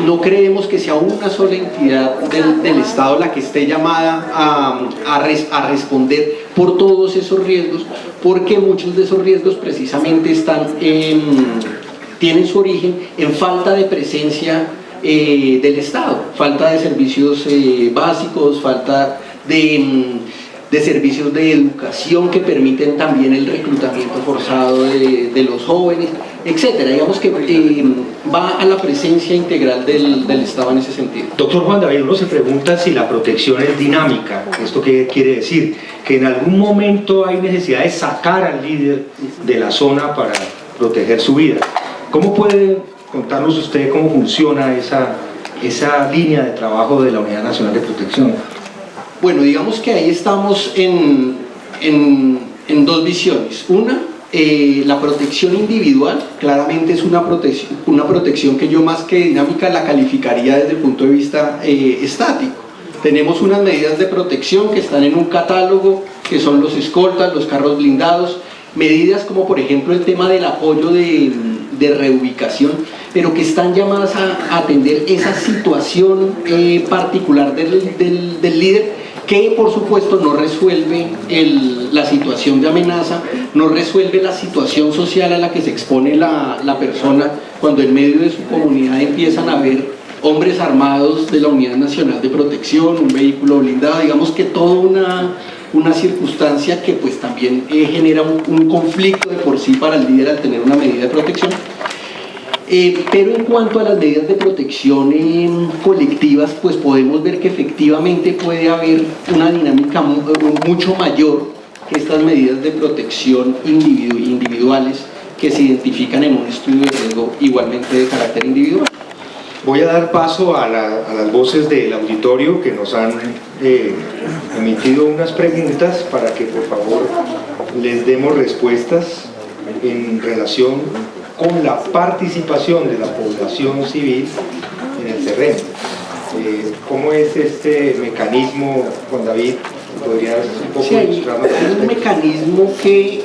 No creemos que sea una sola entidad del Estado la que esté llamada a responder por todos esos riesgos, porque muchos de esos riesgos precisamente tienen su origen en falta de presencia del Estado, falta de servicios básicos, falta de servicios de educación que permiten también el reclutamiento forzado de los jóvenes, etcétera. Digamos que va a la presencia integral del Estado en ese sentido. Doctor Juan David, uno se pregunta si la protección es dinámica. ¿Esto qué quiere decir? Que en algún momento hay necesidad de sacar al líder de la zona para proteger su vida. ¿Cómo puede contarnos usted cómo funciona esa línea de trabajo de la Unidad Nacional de Protección? Bueno, digamos que ahí estamos en dos visiones. Una, la protección individual, claramente es una protección que yo más que dinámica la calificaría desde el punto de vista estático. Tenemos unas medidas de protección que están en un catálogo, que son los escoltas, los carros blindados, medidas como por ejemplo el tema del apoyo de reubicación, pero que están llamadas a atender esa situación particular del líder, que por supuesto no resuelve la situación de amenaza, no resuelve la situación social a la que se expone la persona cuando en medio de su comunidad empiezan a ver hombres armados de la Unidad Nacional de Protección, un vehículo blindado, digamos que toda una circunstancia que pues también genera un conflicto de por sí para el líder al tener una medida de protección. Pero en cuanto a las medidas de protección colectivas, pues podemos ver que efectivamente puede haber una dinámica mucho mayor que estas medidas de protección individuales que se identifican en un estudio de riesgo igualmente de carácter individual. Voy a dar paso a las voces del auditorio que nos han emitido unas preguntas para que por favor les demos respuestas en relación con la participación de la población civil en el terreno. ¿Cómo es este mecanismo, Juan David, ¿Podría un poco Sí, hay ilustrarnos? un mecanismo que,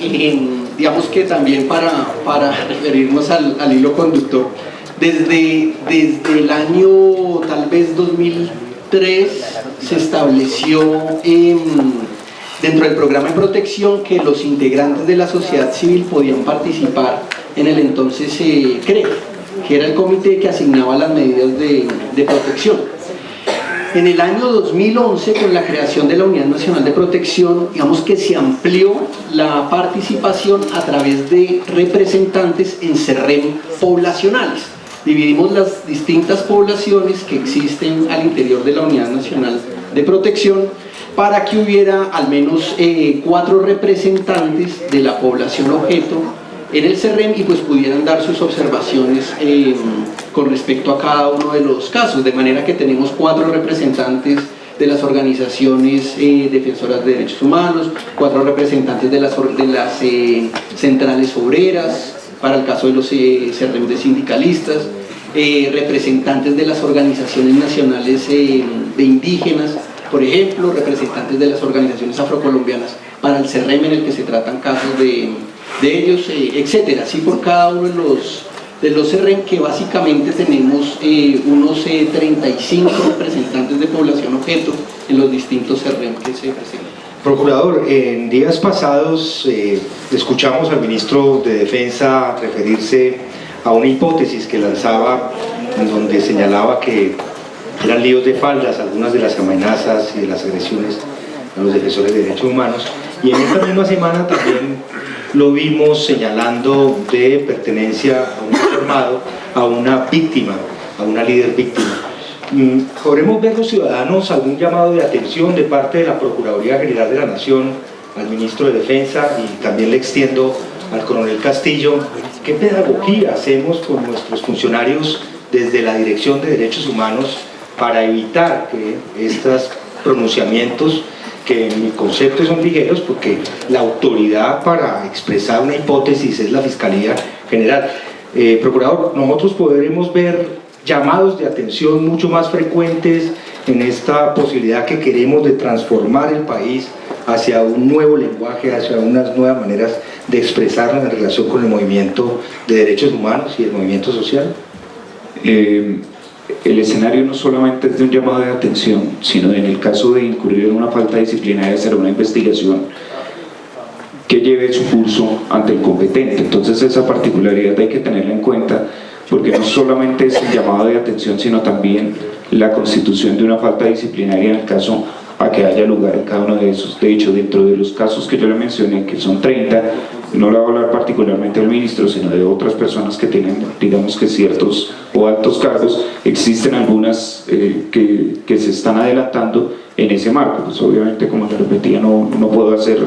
digamos que también para referirnos al hilo conductor, desde el año tal vez 2003 se estableció dentro del programa de protección que los integrantes de la sociedad civil podían participar en el entonces CREF, que era el comité que asignaba las medidas de protección. En el año 2011, con la creación de la Unidad Nacional de Protección, digamos que se amplió la participación a través de representantes en CERREM poblacionales. Dividimos las distintas poblaciones que existen al interior de la Unidad Nacional de Protección para que hubiera al menos 4 representantes de la población objeto en el CERREM y pues pudieran dar sus observaciones con respecto a cada uno de los casos, de manera que tenemos 4 representantes de las organizaciones defensoras de derechos humanos, 4 representantes de las centrales obreras, para el caso de los CERREM de sindicalistas, representantes de las organizaciones nacionales de indígenas, por ejemplo, representantes de las organizaciones afrocolombianas para el CERREM en el que se tratan casos de ellos, etcétera, así por cada uno de los CERREM, que básicamente tenemos unos 35 representantes de población objeto en los distintos CERREM que se presentan. Procurador, en días pasados escuchamos al ministro de Defensa referirse a una hipótesis que lanzaba, en donde señalaba que eran líos de faldas algunas de las amenazas y de las agresiones a los defensores de derechos humanos, y en esta misma semana también lo vimos señalando de pertenencia a un grupo armado, a una víctima, a una líder víctima. ¿Podremos ver los ciudadanos algún llamado de atención de parte de la Procuraduría General de la Nación al ministro de Defensa, y también le extiendo al coronel Castillo, qué pedagogía hacemos con nuestros funcionarios desde la Dirección de Derechos Humanos para evitar que estos pronunciamientos, que en mi concepto son ligeros, porque la autoridad para expresar una hipótesis es la Fiscalía General? Procurador, nosotros podremos ver llamados de atención mucho más frecuentes en esta posibilidad que queremos de transformar el país hacia un nuevo lenguaje, hacia unas nuevas maneras de expresarnos en relación con el movimiento de derechos humanos y el movimiento social. El escenario no solamente es de un llamado de atención, sino en el caso de incurrir en una falta disciplinaria, hacer una investigación que lleve su curso ante el competente. Entonces esa particularidad hay que tenerla en cuenta, porque no solamente es el llamado de atención, sino también la constitución de una falta disciplinaria en el caso a que haya lugar en cada uno de esos. De hecho, dentro de los casos que yo le mencioné, que son 30, no le voy a hablar particularmente al ministro, sino de otras personas que tienen, digamos que ciertos o altos cargos, existen algunas que se están adelantando en ese marco. Pues obviamente, como le repetía, no puedo hacer,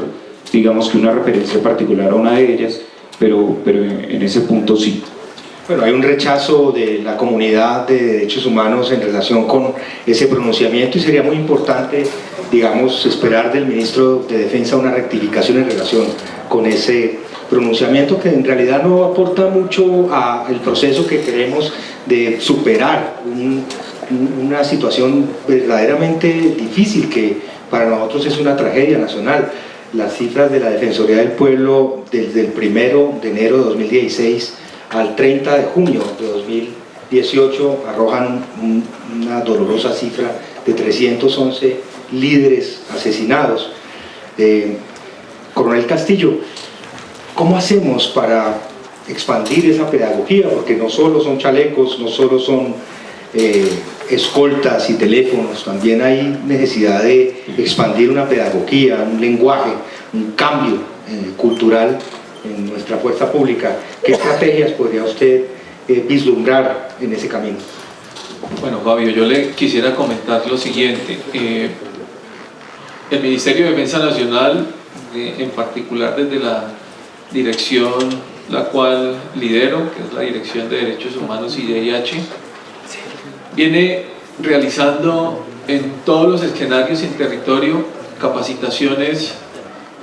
digamos que una referencia particular a una de ellas, pero en ese punto sí. Bueno, hay un rechazo de la comunidad de derechos humanos en relación con ese pronunciamiento, y sería muy importante, digamos, esperar del ministro de Defensa una rectificación en relación con ese pronunciamiento, que en realidad no aporta mucho al proceso que queremos de superar una situación verdaderamente difícil, que para nosotros es una tragedia nacional. Las cifras de la Defensoría del Pueblo desde el 1 de enero de 2016 al 30 de junio de 2018 arrojan una dolorosa cifra de 311 líderes asesinados. Coronel Castillo, ¿cómo hacemos para expandir esa pedagogía? Porque no solo son chalecos, no solo son escoltas y teléfonos, también hay necesidad de expandir una pedagogía, un lenguaje, un cambio cultural en nuestra fuerza pública. ¿Qué estrategias podría usted vislumbrar en ese camino? Bueno, Fabio, yo le quisiera comentar lo siguiente. El Ministerio de Defensa Nacional, en particular desde la dirección la cual lidero, que es la Dirección de Derechos Humanos y DIH, viene realizando en todos los escenarios en territorio capacitaciones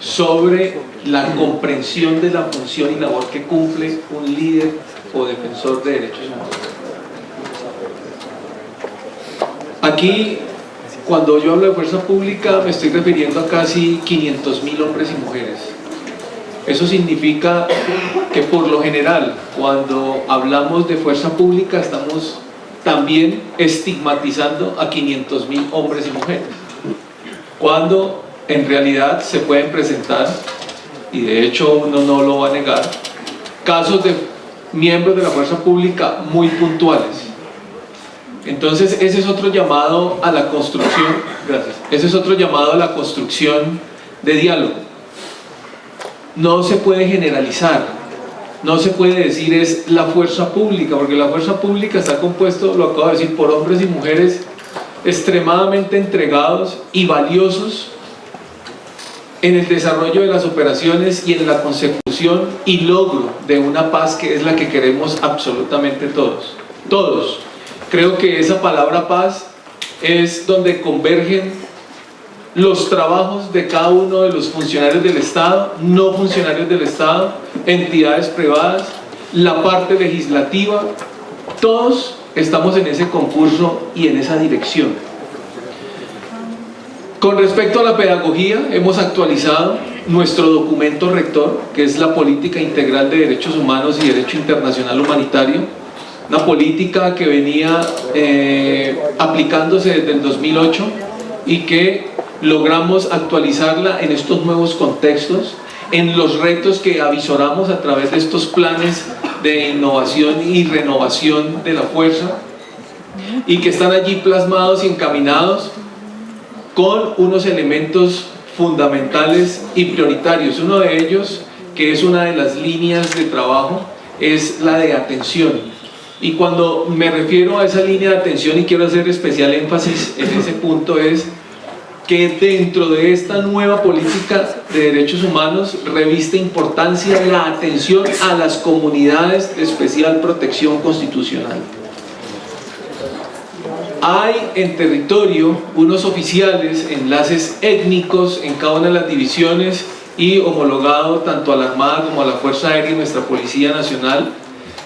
sobre la comprensión de la función y labor que cumple un líder o defensor de derechos humanos. Aquí cuando yo hablo de fuerza pública me estoy refiriendo a casi 500.000 hombres y mujeres. Eso significa que por lo general, cuando hablamos de fuerza pública, estamos también estigmatizando a 500.000 hombres y mujeres, cuando en realidad se pueden presentar, y de hecho uno no lo va a negar, casos de miembros de la fuerza pública muy puntuales. Entonces ese es otro llamado a la construcción, gracias, ese es otro llamado a la construcción de diálogo. No se puede generalizar, no se puede decir es la fuerza pública, porque la fuerza pública está compuesto, lo acabo de decir, por hombres y mujeres extremadamente entregados y valiosos en el desarrollo de las operaciones y en la consecución y logro de una paz que es la que queremos absolutamente todos. Todos. Creo que esa palabra paz es donde convergen los trabajos de cada uno de los funcionarios del Estado, no funcionarios del Estado, entidades privadas, la parte legislativa, todos estamos en ese concurso y en esa dirección. Con respecto a la pedagogía, hemos actualizado nuestro documento rector, que es la Política Integral de Derechos Humanos y Derecho Internacional Humanitario, una política que venía aplicándose desde el 2008 y que logramos actualizarla en estos nuevos contextos, en los retos que avisoramos a través de estos planes de innovación y renovación de la fuerza, y que están allí plasmados y encaminados con unos elementos fundamentales y prioritarios. Uno de ellos, que es una de las líneas de trabajo, es la de atención. Y cuando me refiero a esa línea de atención, y quiero hacer especial énfasis en ese punto, es que dentro de esta nueva política de derechos humanos reviste importancia la atención a las comunidades de especial protección constitucional. Hay en territorio unos oficiales, enlaces étnicos en cada una de las divisiones y homologado tanto a la Armada como a la Fuerza Aérea y nuestra Policía Nacional,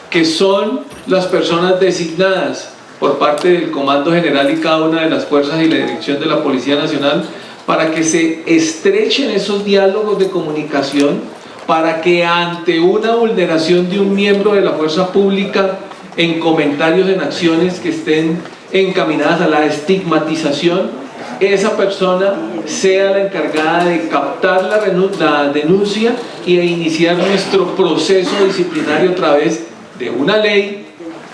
que son las personas designadas por parte del Comando General y cada una de las fuerzas y la dirección de la Policía Nacional para que se estrechen esos diálogos de comunicación, para que ante una vulneración de un miembro de la fuerza pública en comentarios, en acciones que estén encaminadas a la estigmatización, esa persona sea la encargada de captar la denuncia y de iniciar nuestro proceso disciplinario a través de una ley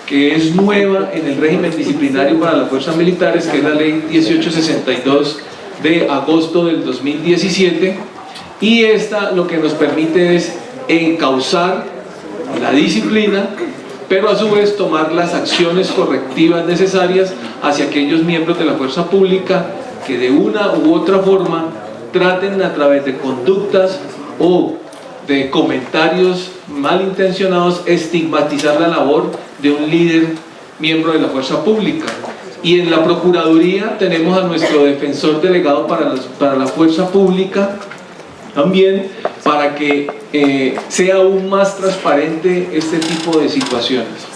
que es nueva en el régimen disciplinario para las fuerzas militares, que es la ley 1862 de agosto del 2017, y esta lo que nos permite es encauzar la disciplina, pero a su vez tomar las acciones correctivas necesarias hacia aquellos miembros de la fuerza pública que de una u otra forma traten a través de conductas o de comentarios malintencionados estigmatizar la labor de un líder miembro de la fuerza pública. Y en la Procuraduría tenemos a nuestro defensor delegado para la fuerza pública también, para que sea aún más transparente este tipo de situaciones.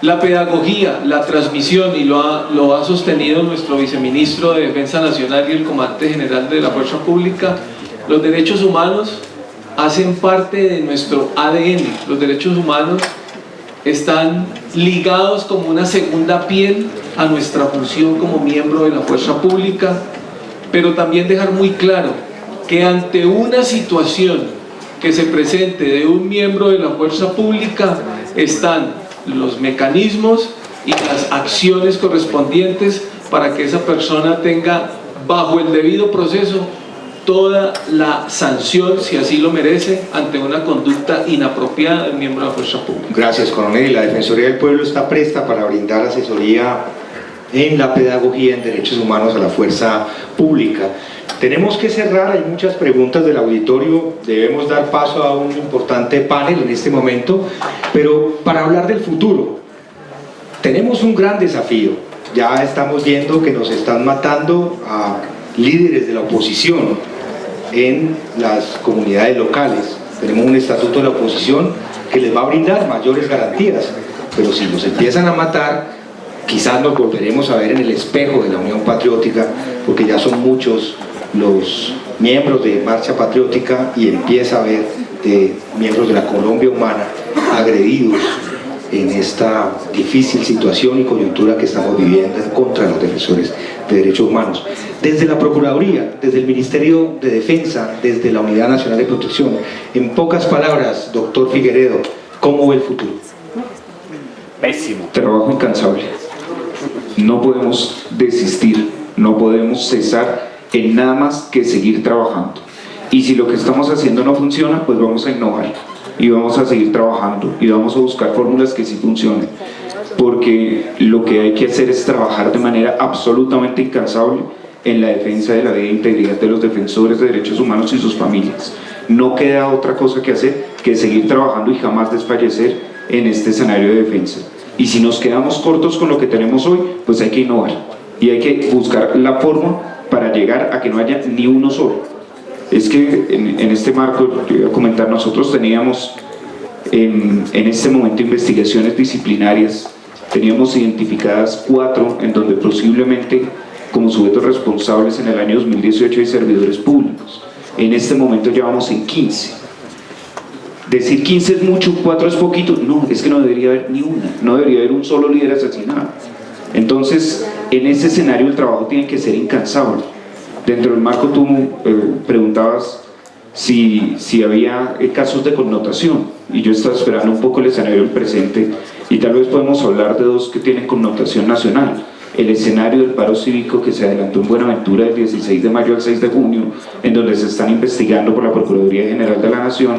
La pedagogía, la transmisión, y lo ha sostenido nuestro viceministro de Defensa Nacional y el comandante general de la fuerza pública, los derechos humanos hacen parte de nuestro ADN. Los derechos humanos están ligados como una segunda piel a nuestra función como miembro de la fuerza pública, pero también dejar muy claro que ante una situación que se presente de un miembro de la fuerza pública están los mecanismos y las acciones correspondientes para que esa persona tenga bajo el debido proceso toda la sanción, si así lo merece, ante una conducta inapropiada del miembro de la fuerza pública. Gracias, coronel. La Defensoría del Pueblo está presta para brindar asesoría en la pedagogía en derechos humanos a la fuerza pública. Tenemos que cerrar, hay muchas preguntas del auditorio, debemos dar paso a un importante panel en este momento, pero para hablar del futuro, tenemos un gran desafío. Ya estamos viendo que nos están matando a líderes de la oposición en las comunidades locales. Tenemos un estatuto de la oposición que les va a brindar mayores garantías, pero si los empiezan a matar, quizás nos volveremos a ver en el espejo de la Unión Patriótica, porque ya son muchos los miembros de Marcha Patriótica y empieza a haber miembros de la Colombia Humana agredidos en esta difícil situación y coyuntura que estamos viviendo en contra de los defensores de derechos humanos. Desde la Procuraduría, desde el Ministerio de Defensa, desde la Unidad Nacional de Protección, en pocas palabras, doctor Figueredo, ¿cómo ve el futuro? Pésimo. Trabajo incansable. No podemos desistir, no podemos cesar en nada más que seguir trabajando. Y si lo que estamos haciendo no funciona, pues vamos a innovar y vamos a seguir trabajando y vamos a buscar fórmulas que sí funcionen, porque lo que hay que hacer es trabajar de manera absolutamente incansable en la defensa de la vida e integridad de los defensores de derechos humanos y sus familias. No queda otra cosa que hacer que seguir trabajando y jamás desfallecer en este escenario de defensa. Y si nos quedamos cortos con lo que tenemos hoy, pues hay que innovar y hay que buscar la forma para llegar a que no haya ni uno solo. Es que en este marco, yo voy a comentar, nosotros teníamos en este momento investigaciones disciplinarias, teníamos identificadas 4 en donde posiblemente como sujetos responsables en el año 2018 hay servidores públicos. En este momento ya vamos en 15. Decir 15 es mucho, 4 es poquito, no, es que no debería haber ni una, no debería haber un solo líder asesinado. Entonces, en ese escenario el trabajo tiene que ser incansable. Dentro del marco tú preguntabas si había casos de connotación, y yo estaba esperando un poco el escenario del presente, y tal vez podemos hablar de 2 que tienen connotación nacional. El escenario del paro cívico que se adelantó en Buenaventura del 16 de mayo al 6 de junio, en donde se están investigando por la Procuraduría General de la Nación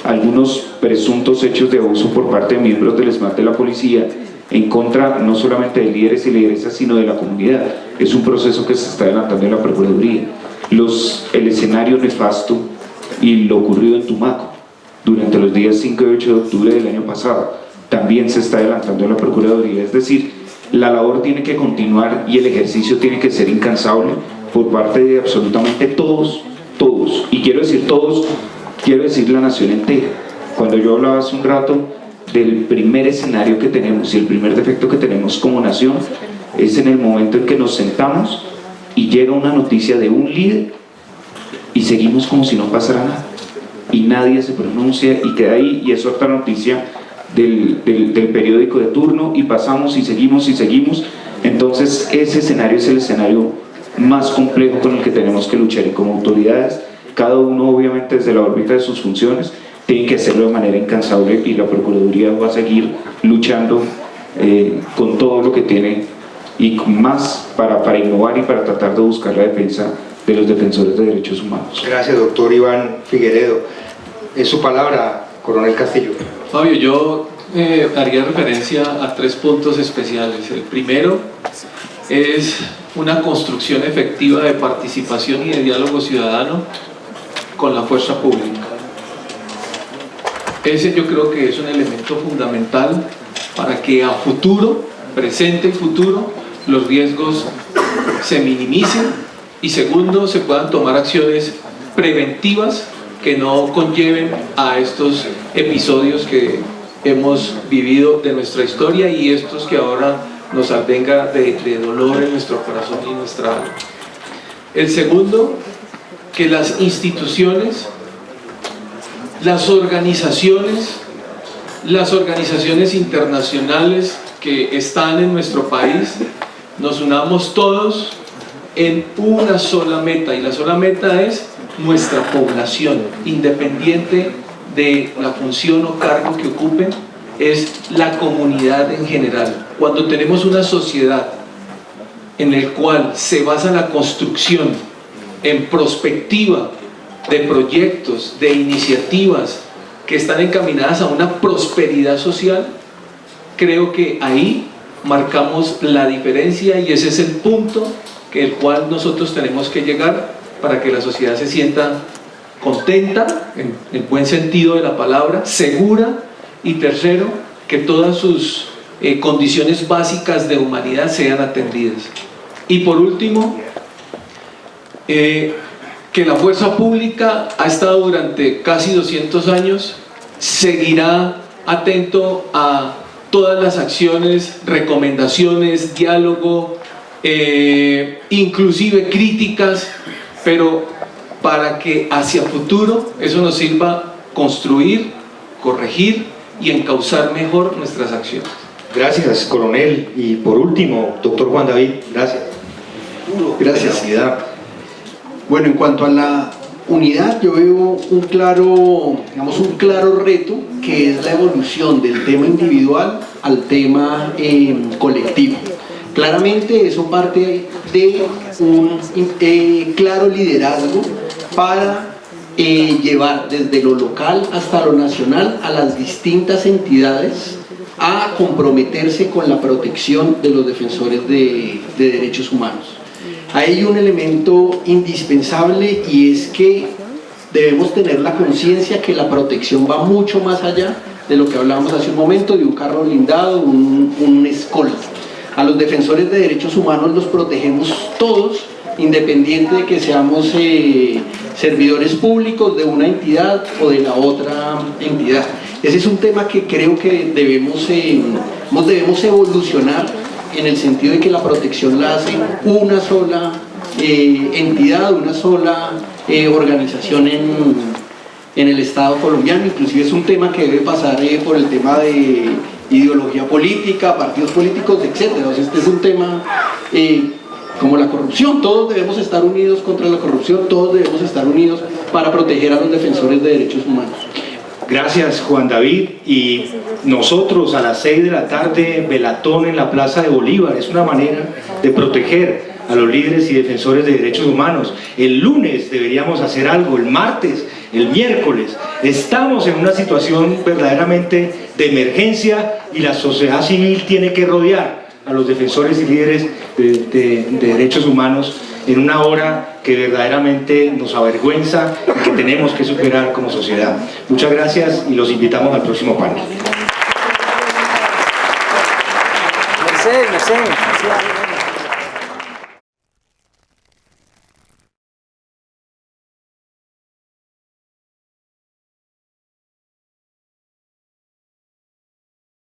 algunos presuntos hechos de abuso por parte de miembros del SMAT de la policía en contra no solamente de líderes y lideresas, sino de la comunidad. Es un proceso que se está adelantando en la Procuraduría. El escenario nefasto y lo ocurrido en Tumaco durante los días 5 y 8 de octubre del año pasado también se está adelantando en la Procuraduría. Es decir, la labor tiene que continuar y el ejercicio tiene que ser incansable por parte de absolutamente todos, y quiero decir todos, quiero decir la nación entera. Cuando yo hablaba hace un rato del primer escenario que tenemos y el primer defecto que tenemos como nación, es en el momento en que nos sentamos y llega una noticia de un líder y seguimos como si no pasara nada y nadie se pronuncia y queda ahí, y es otra noticia del periódico de turno y pasamos y seguimos y seguimos. Entonces ese escenario es el escenario más complejo con el que tenemos que luchar, y como autoridades, cada uno obviamente desde la órbita de sus funciones tiene que hacerlo de manera incansable, y la Procuraduría va a seguir luchando con todo lo que tiene y con más para innovar y para tratar de buscar la defensa de los defensores de derechos humanos. Gracias, doctor Iván Figueredo. Es su palabra, coronel Castillo. Fabio, yo haría referencia a 3 puntos especiales. El primero es una construcción efectiva de participación y de diálogo ciudadano con la fuerza pública. Ese yo creo que es un elemento fundamental para que a futuro, presente y futuro, los riesgos se minimicen, y segundo, se puedan tomar acciones preventivas que no conlleven a estos episodios que hemos vivido de nuestra historia y estos que ahora nos avenga de dolor en nuestro corazón y nuestra alma. El segundo, que las instituciones, las organizaciones internacionales que están en nuestro país, nos unamos todos en una sola meta, y la sola meta es nuestra población, independiente de la función o cargo que ocupen, es la comunidad en general. Cuando tenemos una sociedad en la cual se basa la construcción en prospectiva de proyectos, de iniciativas que están encaminadas a una prosperidad social, creo que ahí marcamos la diferencia, y ese es el punto que el cual nosotros tenemos que llegar para que la sociedad se sienta contenta, en el buen sentido de la palabra, segura, y tercero, que todas sus condiciones básicas de humanidad sean atendidas. Y por último, que la fuerza pública ha estado durante casi 200 años, seguirá atento a todas las acciones, recomendaciones, diálogo, inclusive críticas, pero para que hacia futuro eso nos sirva construir, corregir y encauzar mejor nuestras acciones. Gracias, coronel. Y por último, doctor Juan David, gracias. Gracias. Unidad. Bueno, en cuanto a la unidad, yo veo un claro reto, que es la evolución del tema individual al tema colectivo. Claramente eso parte de un claro liderazgo para llevar desde lo local hasta lo nacional a las distintas entidades a comprometerse con la protección de los defensores de derechos humanos. Hay un elemento indispensable, y es que debemos tener la conciencia que la protección va mucho más allá de lo que hablábamos hace un momento, de un carro blindado, un escolta. A los defensores de derechos humanos los protegemos todos, independiente de que seamos servidores públicos de una entidad o de la otra entidad. Ese es un tema que creo que debemos evolucionar, en el sentido de que la protección la hace una sola entidad, una sola organización en el Estado colombiano. Inclusive es un tema que debe pasar por el tema de ideología política, partidos políticos, etc. O sea, este es un tema como la corrupción. Todos debemos estar unidos contra la corrupción, todos debemos estar unidos para proteger a los defensores de derechos humanos. Gracias, Juan David. Y nosotros a las 6 de la tarde, velatón en la Plaza de Bolívar. Es una manera de proteger a los líderes y defensores de derechos humanos. El lunes deberíamos hacer algo, el martes, el miércoles. Estamos en una situación verdaderamente de emergencia, y la sociedad civil tiene que rodear a los defensores y líderes de derechos humanos en una hora que verdaderamente nos avergüenza y que tenemos que superar como sociedad. Muchas gracias y los invitamos al próximo panel. Mercedes.